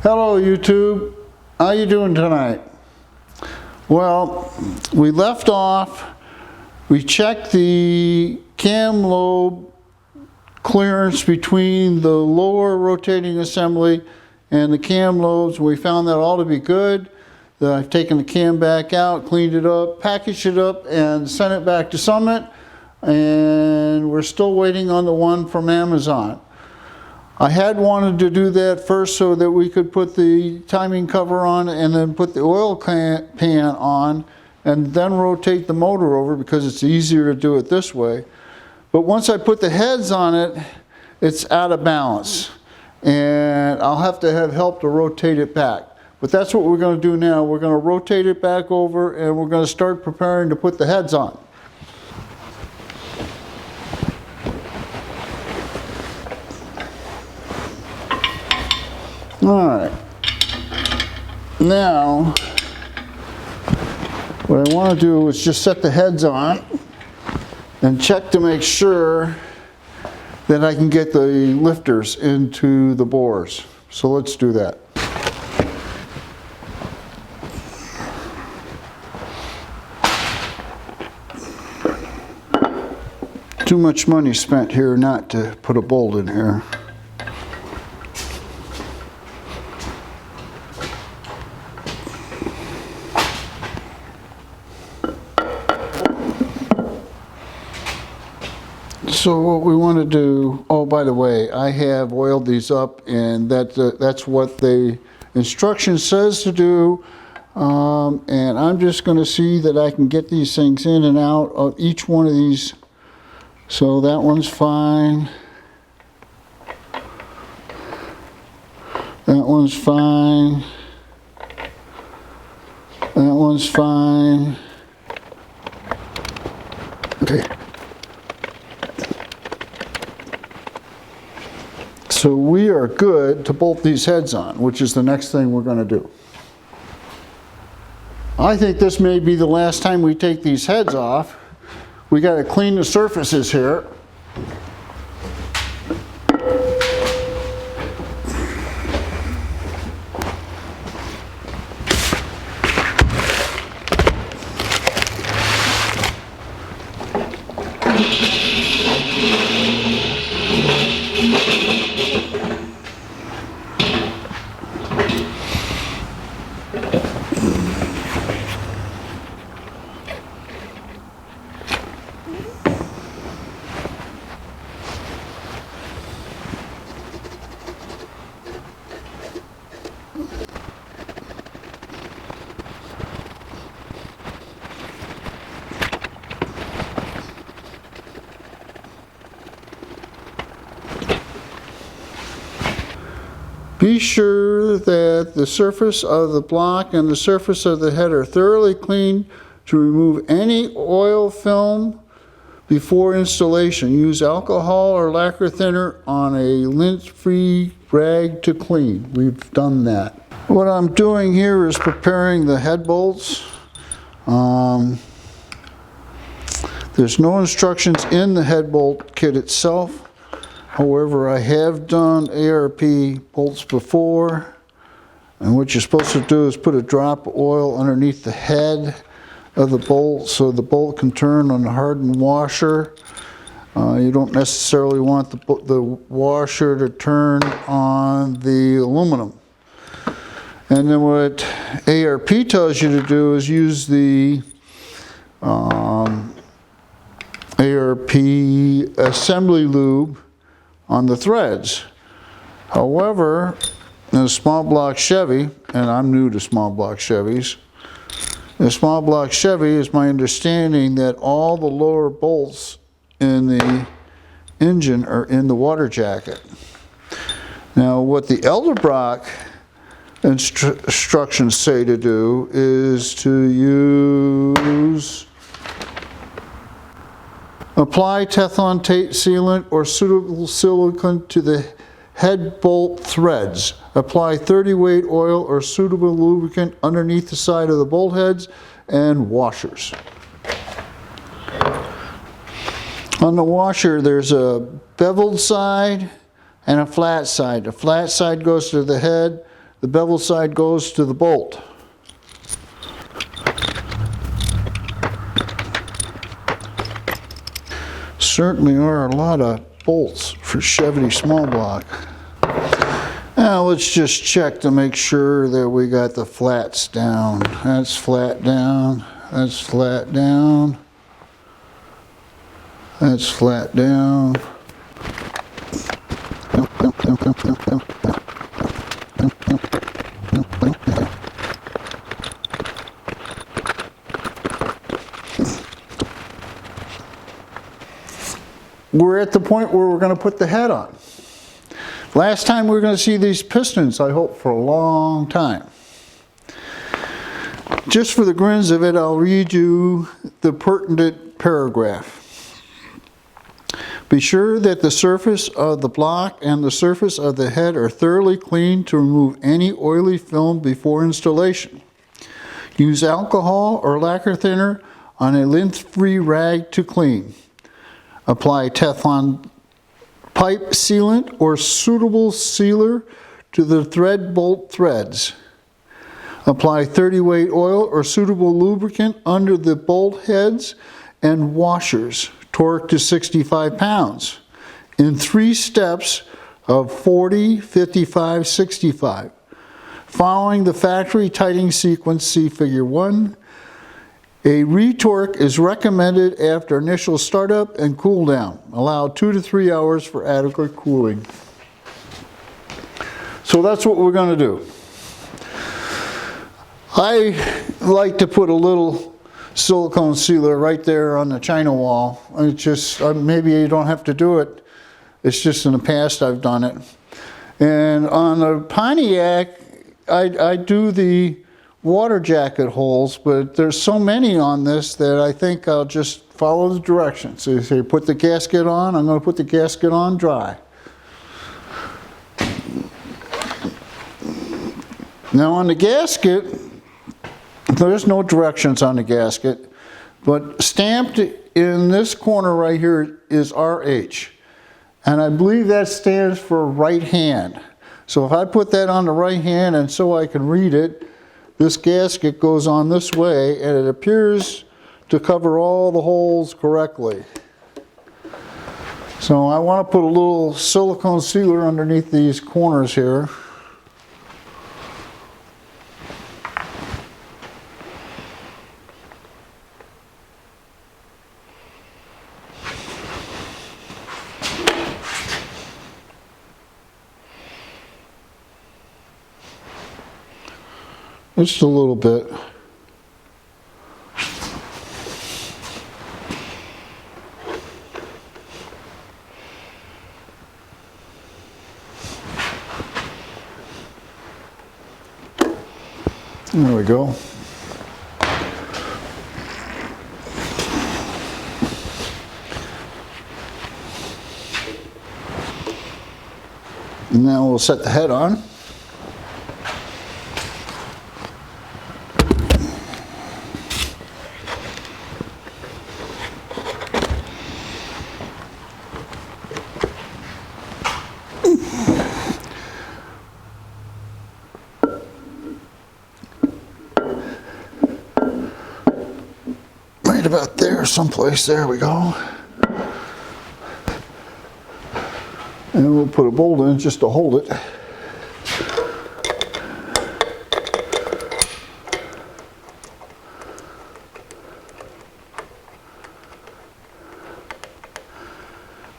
Hello YouTube, how you doing tonight? Well, we left off, we checked the cam lobe clearance between the lower rotating assembly and the cam lobes. We found that all to be good. I've taken the cam back out, cleaned it up, packaged it up, and sent it back to Summit. And we're still waiting on the one from Amazon. I had wanted to do that first so that we could put the timing cover on and then put the oil pan on and then rotate the motor over because it's easier to do it this way. But once I put the heads on it, it's out of balance. And I'll have to have help to rotate it back. But that's what we're going to do now. We're going to rotate it back over and we're going to start preparing to put the heads on. Alright, now what I want to do is just set the heads on and check to make sure that I can get the lifters into the bores. So let's do that. Too much money spent here not to put a bolt in here. So what we want to do, oh by the way, I have oiled these up and that's what the instruction says to do. And I'm just going to see that I can get these things in and out of each one of these. So that one's fine. That one's fine. That one's fine. Okay. So we are good to bolt these heads on, which is the next thing we're going to do. I think this may be the last time we take these heads off. We got to clean the surfaces here. Be sure that the surface of the block and the surface of the head are thoroughly cleaned to remove any oil film before installation. Use alcohol or lacquer thinner on a lint-free rag to clean. We've done that. What I'm doing here is preparing the head bolts. There's no instructions in the head bolt kit itself. However, I have done ARP bolts before, and what you're supposed to do is put a drop of oil underneath the head of the bolt so the bolt can turn on the hardened washer. You don't necessarily want the washer to turn on the aluminum. And then what ARP tells you to do is use the ARP assembly lube on the threads. However, in a small block Chevy, and I'm new to small block Chevys, in a small block Chevy is my understanding that all the lower bolts in the engine are in the water jacket. Now what the Elderbrock instructions say to do is to use apply Teflon tape sealant or suitable silicone to the head bolt threads. Apply 30 weight oil or suitable lubricant underneath the side of the bolt heads and washers. On the washer there's a beveled side and a flat side. The flat side goes to the head, the bevel side goes to the bolt. Certainly are a lot of bolts for Chevy small block. Now let's just check to make sure that we got the flats down. That's flat down, that's flat down, that's flat down. We're at the point where we're going to put the head on. Last time we were going to see these pistons, I hope, for a long time. Just for the grins of it, I'll read you the pertinent paragraph. Be sure that the surface of the block and the surface of the head are thoroughly cleaned to remove any oily film before installation. Use alcohol or lacquer thinner on a lint-free rag to clean. Apply Teflon pipe sealant or suitable sealer to the thread bolt threads. Apply 30-weight oil or suitable lubricant under the bolt heads and washers, torque to 65 pounds, in 3 steps of 40, 55, 65. Following the factory tightening sequence, see Figure 1. A retorque is recommended after initial startup and cool down. Allow 2 to 3 hours for adequate cooling. So that's what we're going to do. I like to put a little silicone sealer right there on the china wall. It's just, maybe you don't have to do it. It's just in the past I've done it. And on the Pontiac, I do the water jacket holes, but there's so many on this that I think I'll just follow the directions. So you say put the gasket on, I'm going to put the gasket on dry. Now on the gasket, there's no directions on the gasket, but stamped in this corner right here is RH. And I believe that stands for right hand. So if I put that on the right hand and so I can read it, this gasket goes on this way and it appears to cover all the holes correctly. So I want to put a little silicone sealer underneath these corners here. Just a little bit. There we go. And now we'll set the head on. About there someplace, there we go. And we'll put a bolt in just to hold it.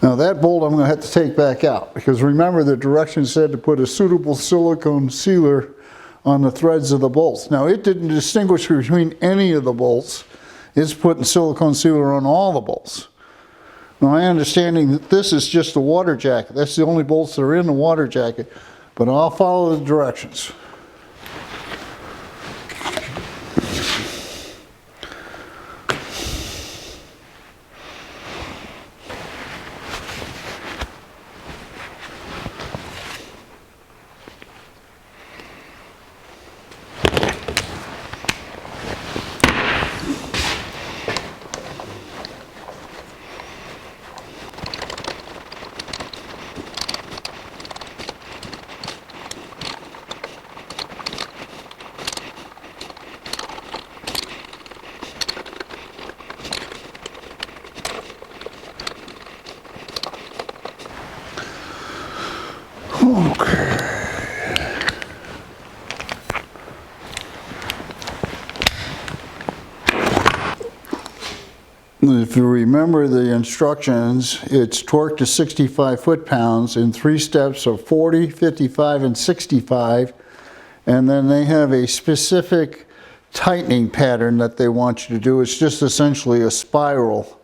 Now that bolt I'm going to have to take back out, because remember the directions said to put a suitable silicone sealer on the threads of the bolts. Now it didn't distinguish between any of the bolts. It's putting silicone sealer on all the bolts. Now, my understanding that this is just a water jacket. That's the only bolts that are in the water jacket, but I'll follow the directions. Okay. If you remember the instructions, it's torque to 65 foot-pounds in 3 steps of 40, 55, and 65. And then they have a specific tightening pattern that they want you to do. It's just essentially a spiral.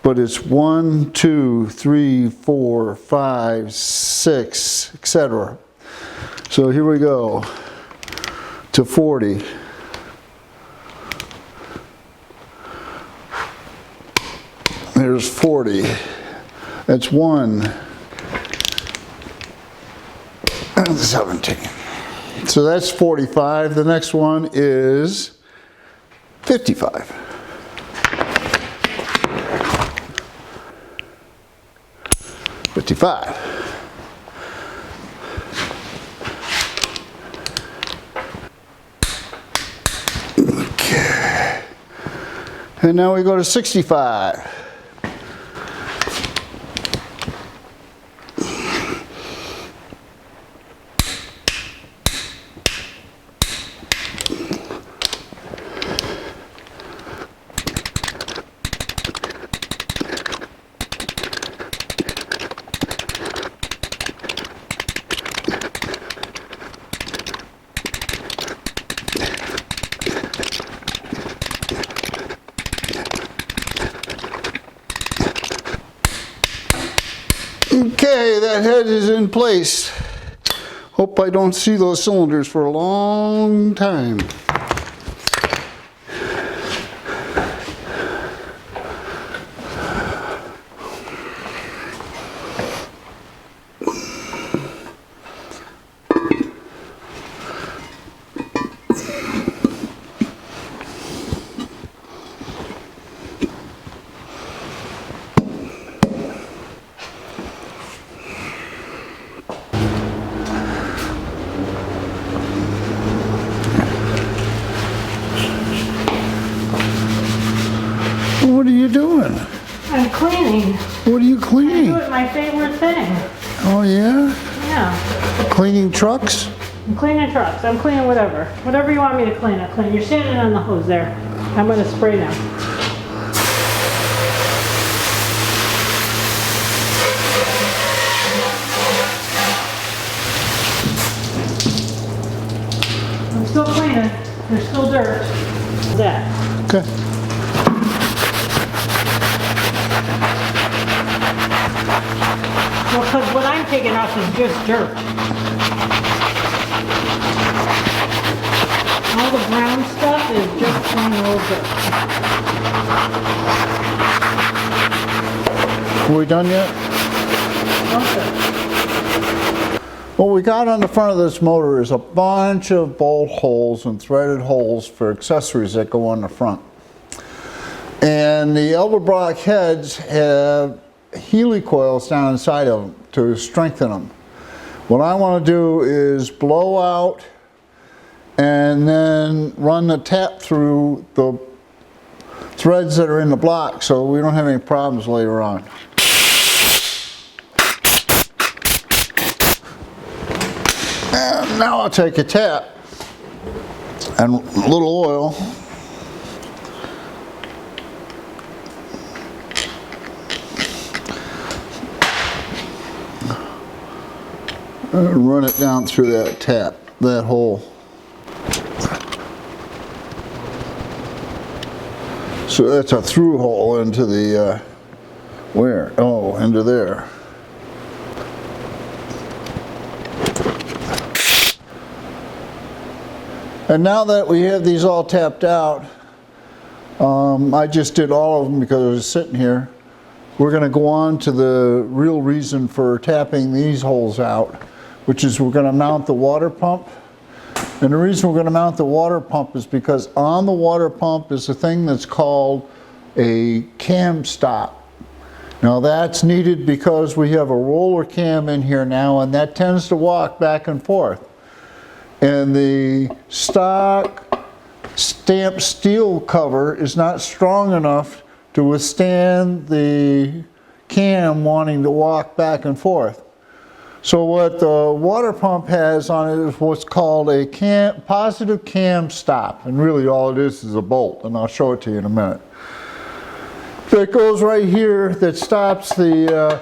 But it's 1, 2, 3, 4, 5, 6, etc. So here we go to 40. There's 40. That's 1 and 17. So that's 45. The next one is 55. 55. Okay. And now we go to 65. Okay, that head is in place. Hope I don't see those cylinders for a long time. What are you doing? I'm cleaning. What are you cleaning? I do it my favorite thing. Oh yeah? Yeah. Cleaning trucks? I'm cleaning trucks. I'm cleaning whatever. Whatever you want me to clean, I'll clean. You're standing on the hose there. I'm going to spray now. I'm still cleaning. There's still dirt. That. Okay. Well, because what I'm taking off is just dirt. All the brown stuff is just plain old dirt. Are we done yet? Okay. What we got on the front of this motor is a bunch of bolt holes and threaded holes for accessories that go on the front. And the Edelbrock heads have Healy coils down inside of them to strengthen them. What I want to do is blow out and then run the tap through the threads that are in the block so we don't have any problems later on. And now I'll take a tap and a little oil. Run it down through that tap, that hole. So that's a through hole into the, where? Oh, into there. And now that we have these all tapped out, I just did all of them because I was sitting here. We're going to go on to the real reason for tapping these holes out, which is we're going to mount the water pump. And the reason we're going to mount the water pump is because on the water pump is a thing that's called a cam stop. Now that's needed because we have a roller cam in here now, and that tends to walk back and forth. And the stock stamped steel cover is not strong enough to withstand the cam wanting to walk back and forth. So what the water pump has on it is what's called a positive cam stop. And really all it is a bolt, and I'll show it to you in a minute. That goes right here that stops the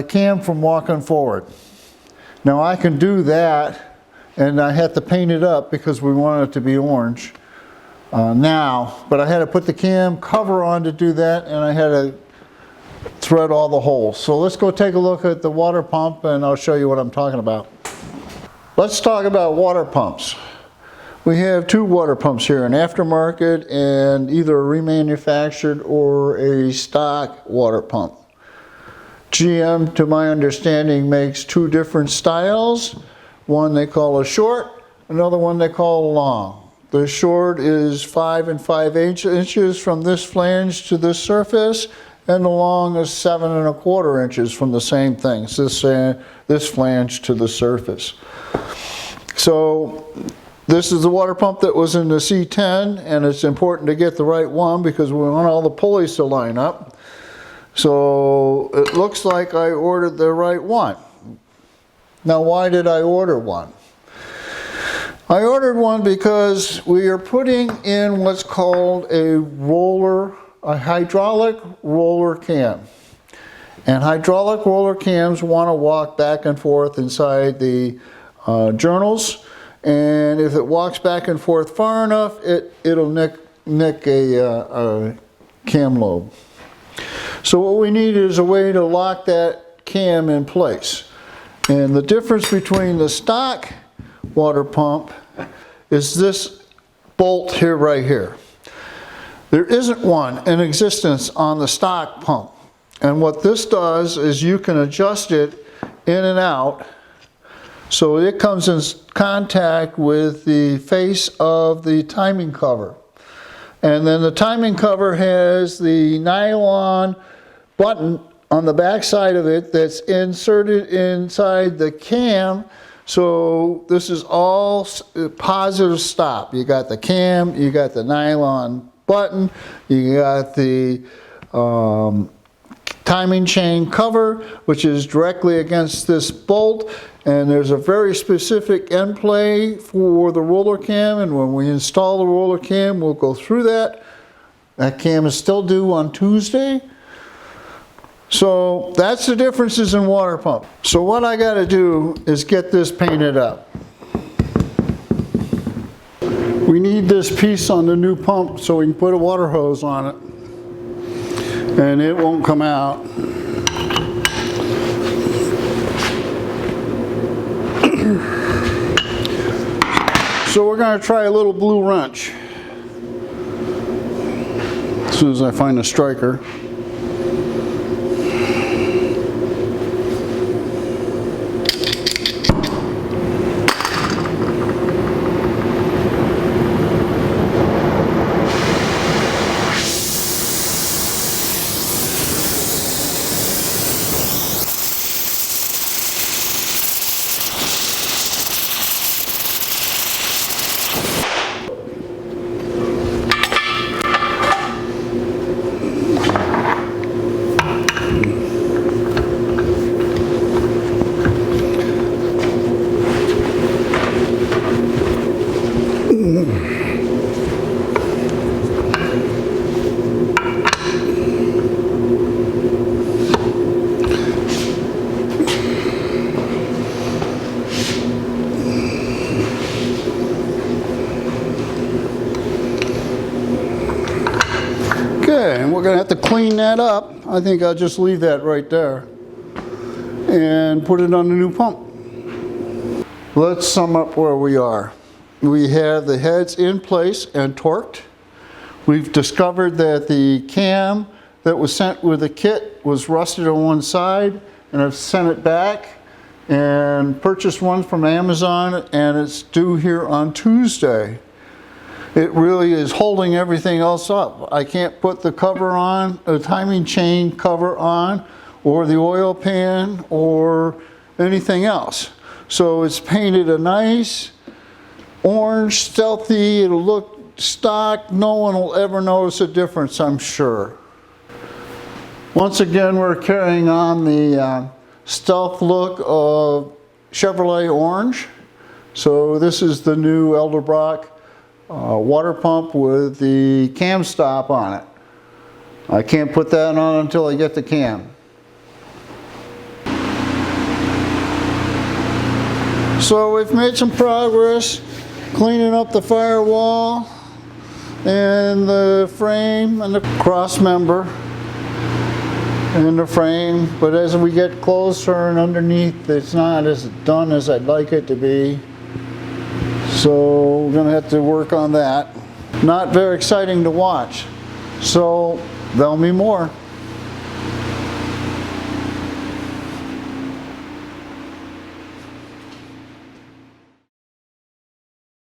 cam from walking forward. Now I can do that, and I had to paint it up because we want it to be orange now, but I had to put the cam cover on to do that, and I had to thread all the holes. So let's go take a look at the water pump and I'll show you what I'm talking about. Let's talk about water pumps. We have two water pumps here, an aftermarket and either a remanufactured or a stock water pump. GM, to my understanding, makes two different styles. One they call a short, another one they call a long. The short is 5 5/8 inches from this flange to this surface, and the long is 7 1/4 inches from the same thing, so this flange to the surface. So this is the water pump that was in the C10, and it's important to get the right one because we want all the pulleys to line up. So it looks like I ordered the right one. Now why did I order one? I ordered one because we are putting in what's called a hydraulic roller cam. And hydraulic roller cams want to walk back and forth inside the journals. And if it walks back and forth far enough, it'll nick a cam lobe. So what we need is a way to lock that cam in place. And the difference between the stock water pump is this bolt here, right here. There isn't one in existence on the stock pump. And what this does is you can adjust it in and out so it comes in contact with the face of the timing cover. And then the timing cover has the nylon button on the back side of it that's inserted inside the cam. So this is all positive stop. You got the cam, you got the nylon button, you got the timing chain cover, which is directly against this bolt, and there's a very specific end play for the roller cam, and when we install the roller cam, we'll go through that. That cam is still due on Tuesday. So that's the differences in water pump. So what I got to do is get this painted up. We need this piece on the new pump so we can put a water hose on it. And it won't come out. So we're going to try a little blue wrench. As soon as I find a striker. Okay, and we're going to have to clean that up. I think I'll just leave that right there and put it on the new pump. Let's sum up where we are. We have the heads in place and torqued. We've discovered that the cam that was sent with the kit was rusted on one side, and I've sent it back and purchased one from Amazon, and it's due here on Tuesday. It really is holding everything else up. I can't put the cover on, the timing chain cover on, or the oil pan, or anything else. So it's painted a nice orange, stealthy, it'll look stock. No one will ever notice a difference, I'm sure. Once again, we're carrying on the stealth look of Chevrolet Orange. So this is the new Elderbrock water pump with the cam stop on it. I can't put that on until I get the cam. So we've made some progress cleaning up the firewall and the frame and the cross member and the frame, but as we get closer and underneath, it's not as done as I'd like it to be. So we're going to have to work on that. Not very exciting to watch. So there'll be more.